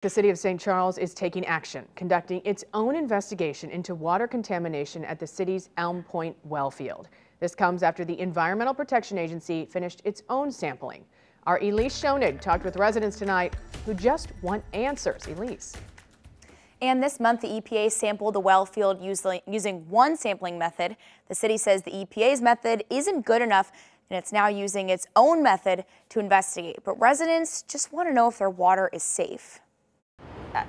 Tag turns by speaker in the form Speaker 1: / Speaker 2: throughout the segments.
Speaker 1: The city of St. Charles is taking action, conducting its own investigation into water contamination at the city's Elm Point well field. This comes after the Environmental Protection Agency finished its own sampling. Our Elise Schoenig talked with residents tonight who just want answers. Elise.
Speaker 2: And this month, the EPA sampled the well field using one sampling method. The city says the EPA's method isn't good enough, and it's now using its own method to investigate. But residents just want to know if their water is safe.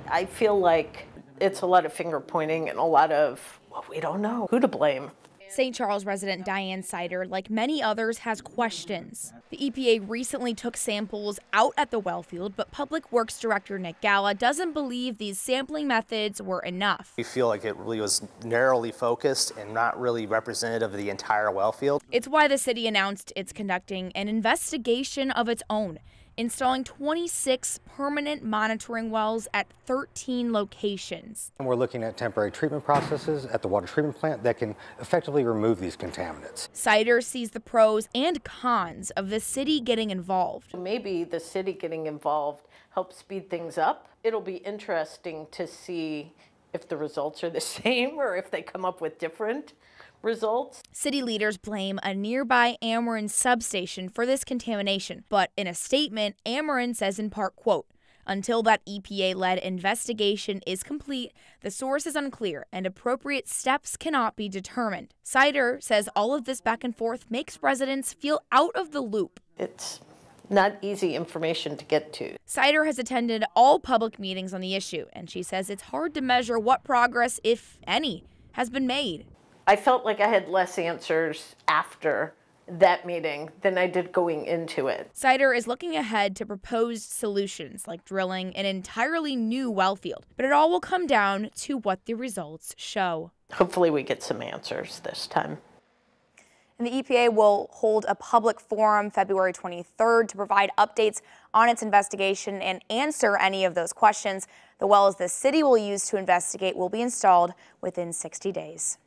Speaker 3: I feel like it's a lot of finger pointing and a lot of, well, we don't know who to blame.
Speaker 4: St. Charles resident Diane Sider, like many others, has questions. The EPA recently took samples out at the well field, but Public Works Director Nick Gala doesn't believe these sampling methods were enough.
Speaker 5: We feel like it really was narrowly focused and not really representative of the entire well field.
Speaker 4: It's why the city announced it's conducting an investigation of its own, installing 26 permanent monitoring wells at 13 locations.
Speaker 6: And we're looking at temporary treatment processes at the water treatment plant that can effectively remove these contaminants.
Speaker 4: Sider sees the pros and cons of the city getting involved.
Speaker 3: Maybe the city getting involved helps speed things up. It'll be interesting to see if the results are the same or if they come up with different results.
Speaker 4: City leaders blame a nearby Ameren substation for this contamination, but in a statement, Ameren says in part, quote, "Until that EPA-led investigation is complete, the source is unclear and appropriate steps cannot be determined." Sider says all of this back and forth makes residents feel out of the loop.
Speaker 3: It's not easy information to get to.
Speaker 4: Sider has attended all public meetings on the issue, and she says it's hard to measure what progress, if any, has been made.
Speaker 3: I felt like I had less answers after that meeting than I did going into it.
Speaker 4: Sider is looking ahead to proposed solutions like drilling an entirely new well field, but it all will come down to what the results show.
Speaker 3: Hopefully we get some answers this time.
Speaker 2: And the EPA will hold a public forum February 23rd to provide updates on its investigation and answer any of those questions. The wells the city will use to investigate will be installed within 60 days.